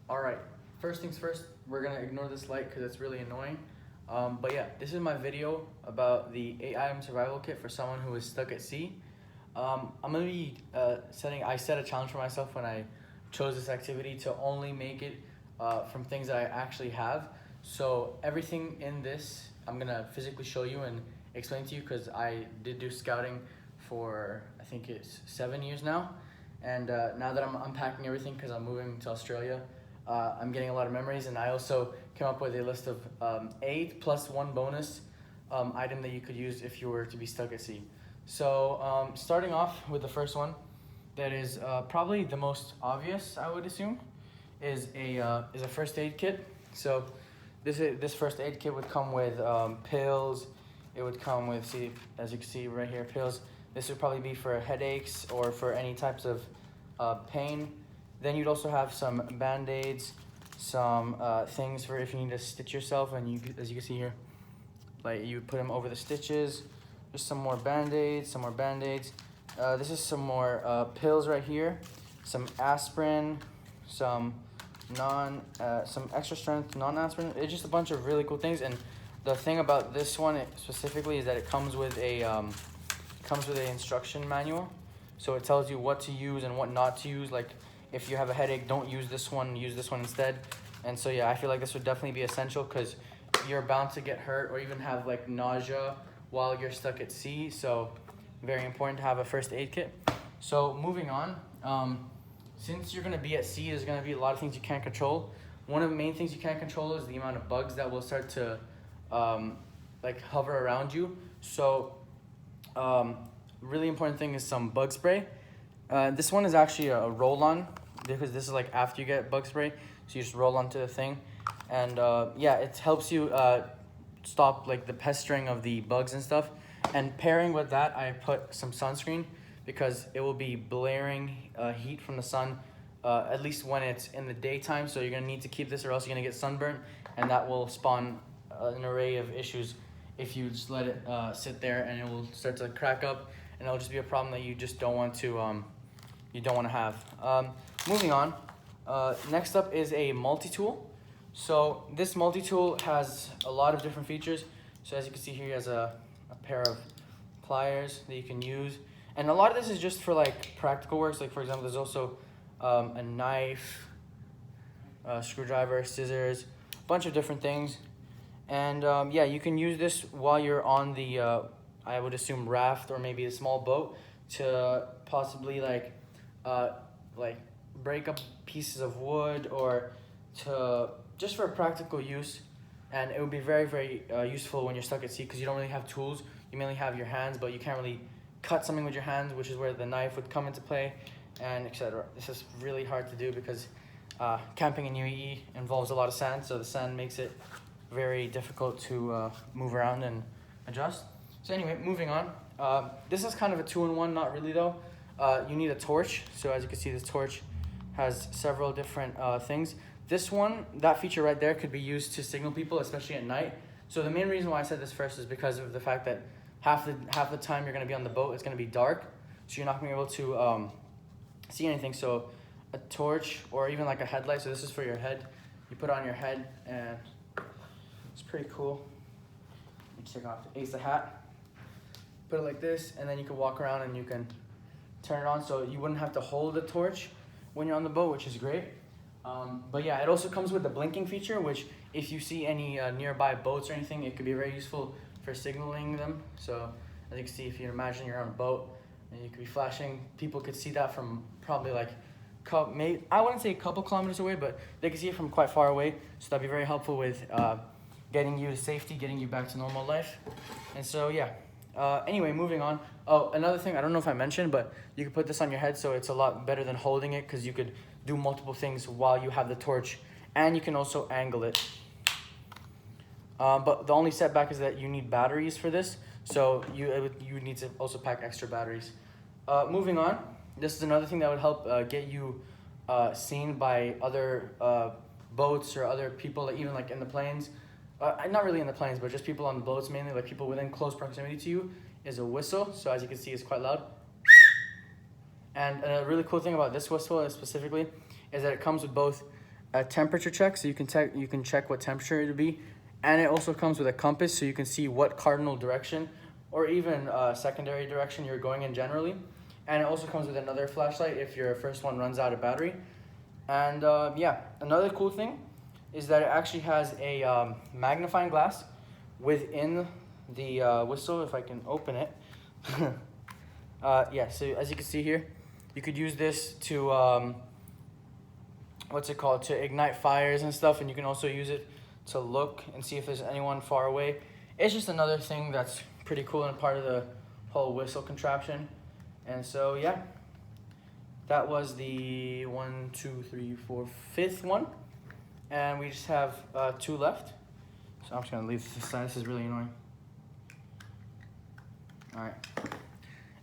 Alright, first things first, we're gonna ignore this light because it's really annoying. But yeah, this is my video about the 8-item survival kit for someone who is stuck at sea. I'm gonna be I set a challenge for myself when I chose this activity to only make it from things that I actually have. So everything in this, I'm gonna physically show you and explain to you because I did do scouting for, I think it's 7 years now. And now that I'm unpacking everything because I'm moving to Australia, I'm getting a lot of memories, and I also came up with a list of 8 plus 1 bonus item that you could use if you were to be stuck at sea. So starting off with the first one, that is probably the most obvious, I would assume, is a first aid kit. So this first aid kit would come with pills. It would come with, see, as you can see right here, pills. This would probably be for headaches or for any types of pain. Then you'd also have some band-aids, some things for if you need to stitch yourself, and you, as you can see here, like you put them over the stitches. Just some more band-aids, this is some more pills right here, some aspirin, some extra strength non-aspirin. It's just a bunch of really cool things. And the thing about this one specifically is that it comes with an instruction manual, so it tells you what to use and what not to use. Like if you have a headache, don't use this one, use this one instead. And so yeah, I feel like this would definitely be essential because you're bound to get hurt or even have like nausea while you're stuck at sea. So very important to have a first aid kit. So moving on, since you're gonna be at sea, there's gonna be a lot of things you can't control. One of the main things you can't control is the amount of bugs that will start to like hover around you. So really important thing is some bug spray. This one is actually a roll-on because this is like after you get bug spray, so you just roll onto the thing, and yeah, it helps you stop like the pestering of the bugs and stuff. And pairing with that, I put some sunscreen because it will be blaring heat from the sun, at least when it's in the daytime. So you're gonna need to keep this, or else you're gonna get sunburnt, and that will spawn an array of issues if you just let it sit there, and it will start to crack up, and it'll just be a problem that you just don't want to have. Moving on, next up is a multi-tool. So this multi-tool has a lot of different features. So as you can see here, it has a pair of pliers that you can use, and a lot of this is just for like practical works. Like for example, there's also a knife, screwdriver, scissors, a bunch of different things. And yeah, you can use this while you're on the I would assume raft or maybe a small boat to possibly like break up pieces of wood, or to just for practical use. And it would be very, very useful when you're stuck at sea because you don't really have tools. You mainly have your hands, but you can't really cut something with your hands, which is where the knife would come into play, and etc. This is really hard to do because camping in UAE involves a lot of sand, so the sand makes it very difficult to move around and adjust. So anyway, moving on. This is kind of a 2-in-1, not really though. You need a torch. So as you can see, this torch has several different things. This one, that feature right there, could be used to signal people, especially at night. So the main reason why I said this first is because of the fact that half the time you're going to be on the boat, it's going to be dark, so you're not going to be able to see anything. So a torch, or even like a headlight. So this is for your head. You put it on your head, and it's pretty cool. You take off the ace of hat, put it like this, and then you can walk around and you can turn it on, so you wouldn't have to hold the torch when you're on the boat, which is great. But yeah, it also comes with the blinking feature, which if you see any nearby boats or anything, it could be very useful for signaling them. So as you can see, if you imagine you're on a boat and you could be flashing, people could see that from probably like I wouldn't say a couple kilometers away, but they could see it from quite far away. So that'd be very helpful with getting you to safety, getting you back to normal life. And so yeah, anyway, moving on. Oh, another thing, I don't know if I mentioned, but you can put this on your head, so it's a lot better than holding it because you could do multiple things while you have the torch, and you can also angle it. But the only setback is that you need batteries for this, so you need to also pack extra batteries. Moving on, this is another thing that would help get you seen by other boats or other people, like even like in the planes. Not really in the planes, but just people on the boats mainly, like people within close proximity to you, is a whistle. So as you can see, it's quite loud. And a really cool thing about this whistle specifically is that it comes with both a temperature check, so you can check what temperature it would be, and it also comes with a compass, so you can see what cardinal direction or even secondary direction you're going in generally. And it also comes with another flashlight if your first one runs out of battery. And yeah, another cool thing is that it actually has a magnifying glass within the whistle, if I can open it. Yeah, so as you can see here, you could use this to, what's it called, to ignite fires and stuff, and you can also use it to look and see if there's anyone far away. It's just another thing that's pretty cool and part of the whole whistle contraption. And so yeah, that was the 1, 2, 3, 4, 5th one, and we just have 2 left. So I'm just gonna leave this aside. This is really annoying. All right.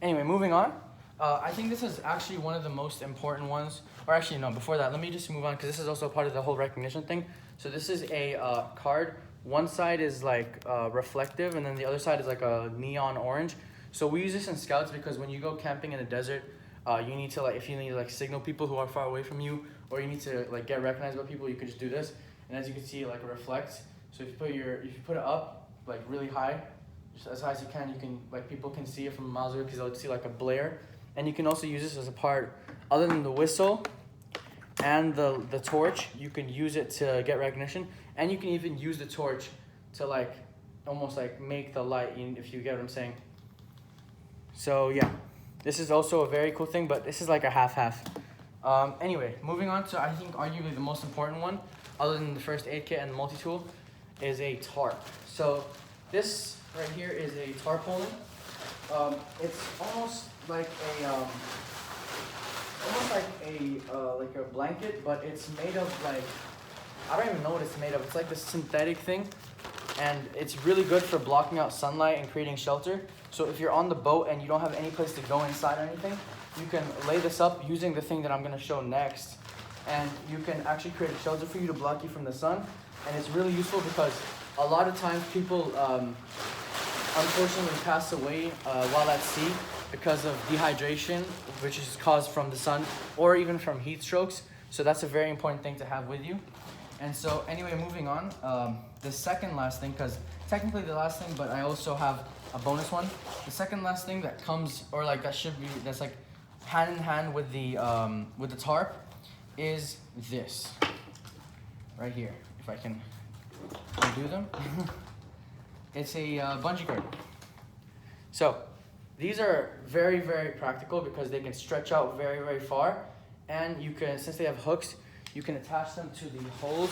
Anyway, moving on. I think this is actually one of the most important ones. Or actually, no, before that, let me just move on because this is also part of the whole recognition thing. So this is a card. One side is like reflective, and then the other side is like a neon orange. So we use this in Scouts because when you go camping in the desert, you need to, like, if you need to like signal people who are far away from you, or you need to like get recognized by people, you can just do this. And as you can see, like, it reflects. So if you put it up like really high, just as high as you can, like, people can see it from miles away because they'll see like a blare. And you can also use this as a part, other than the whistle and the torch, you can use it to get recognition. And you can even use the torch to like almost like make the light, if you get what I'm saying. So yeah, this is also a very cool thing, but this is like a half-half. Anyway, moving on to, I think, arguably the most important one, other than the first aid kit and the multi-tool, is a tarp. So this right here is a tarpaulin. It's almost like a blanket, but it's made of like, I don't even know what it's made of. It's like this synthetic thing, and it's really good for blocking out sunlight and creating shelter. So if you're on the boat and you don't have any place to go inside or anything, you can lay this up using the thing that I'm going to show next, and you can actually create a shelter for you to block you from the sun. And it's really useful because a lot of times people unfortunately pass away while at sea because of dehydration, which is caused from the sun or even from heat strokes. So that's a very important thing to have with you. And so anyway, moving on, the second last thing, because technically the last thing, but I also have a bonus one. The second last thing that comes, or like that should be, that's like hand in hand with the tarp, is this right here. If I can do them. It's a bungee cord. So these are very, very practical because they can stretch out very, very far, and you can, since they have hooks, you can attach them to the holes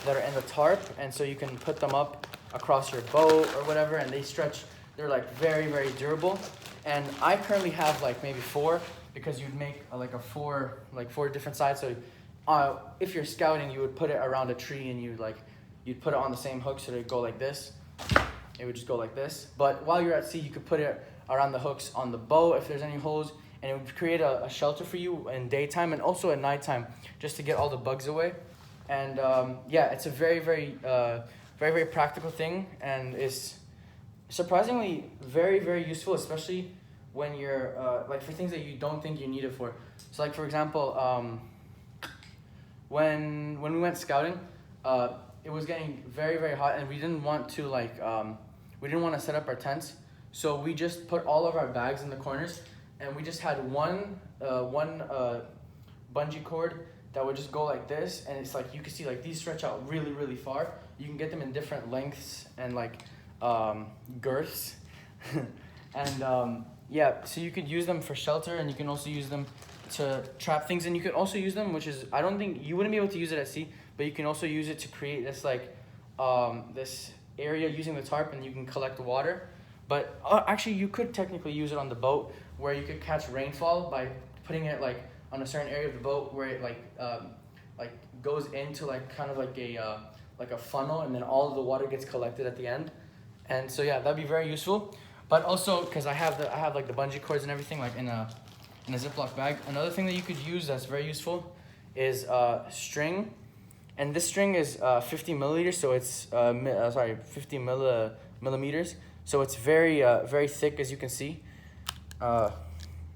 that are in the tarp, and so you can put them up across your boat or whatever, and they stretch. They're like very, very durable. And I currently have like maybe 4, because you'd make like four different sides. So if you're scouting, you would put it around a tree, and you'd put it on the same hook, so it'd go like this. It would just go like this. But while you're at sea, you could put it around the hooks on the boat if there's any holes, and it would create a shelter for you in daytime and also at nighttime, just to get all the bugs away. And yeah, it's a very, very, very, very practical thing, and it's surprisingly very, very useful, especially when you're like for things that you don't think you need it for. So like, for example, when we went scouting, it was getting very, very hot, and we didn't want to set up our tents. So we just put all of our bags in the corners, and we just had one bungee cord that would just go like this, and it's like you can see like these stretch out really, really far. You can get them in different lengths and like girths, and yeah, so you could use them for shelter, and you can also use them to trap things, and you could also use them, which is, I don't think you wouldn't be able to use it at sea, but you can also use it to create this like this area using the tarp, and you can collect water. But actually, you could technically use it on the boat, where you could catch rainfall by putting it like on a certain area of the boat where it like goes into like kind of like a funnel, and then all of the water gets collected at the end. And so yeah, that'd be very useful. But also, because I have like the bungee cords and everything like in a Ziploc bag. Another thing that you could use that's very useful is string, and this string is 50 milliliters, so it's 50 millimeters. So it's very very thick, as you can see.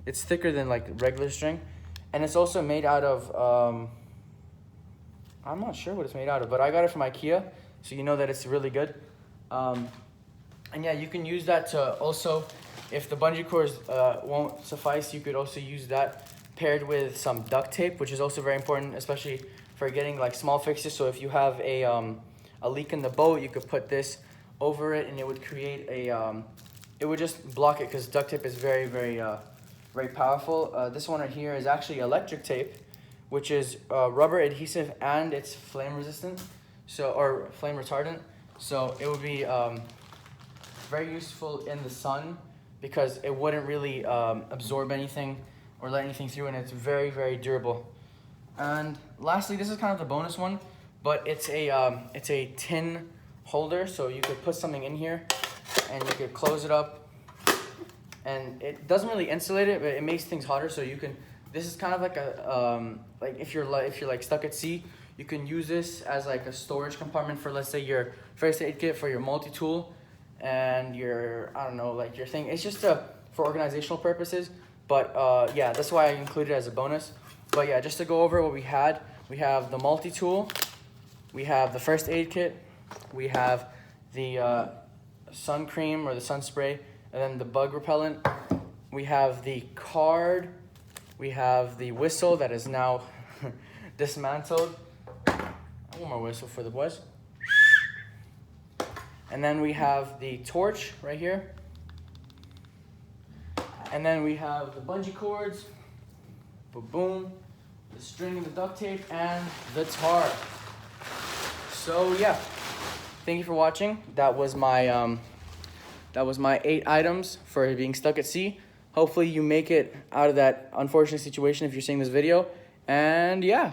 It's thicker than like regular string, and it's also made out of I'm not sure what it's made out of, but I got it from IKEA, so you know that it's really good. And yeah, you can use that to also, if the bungee cords won't suffice, you could also use that paired with some duct tape, which is also very important, especially for getting like small fixes. So if you have a leak in the boat, you could put this over it, and it would create a it would just block it, because duct tape is very, very powerful. This one right here is actually electric tape, which is rubber adhesive, and it's flame resistant, or flame retardant. So it would be very useful in the sun, because it wouldn't really absorb anything or let anything through, and it's very, very durable. And lastly, this is kind of the bonus one, but it's a tin holder, so you could put something in here and you could close it up, and it doesn't really insulate it, but it makes things hotter. So you can, this is kind of like a like if you're like stuck at sea, you can use this as like a storage compartment for, let's say, your first aid kit, for your multi-tool, and your, I don't know, like your thing. It's just for organizational purposes, but yeah, that's why I included it as a bonus. But yeah, just to go over what we have the multi-tool, we have the first aid kit, we have the sun cream or the sun spray, and then the bug repellent. We have the card, we have the whistle that is now dismantled. One more whistle for the boys. And then we have the torch right here. And then we have the bungee cords, boom, the string and the duct tape, and the tarp. So yeah, thank you for watching. That was my 8 items for being stuck at sea. Hopefully you make it out of that unfortunate situation if you're seeing this video. And yeah.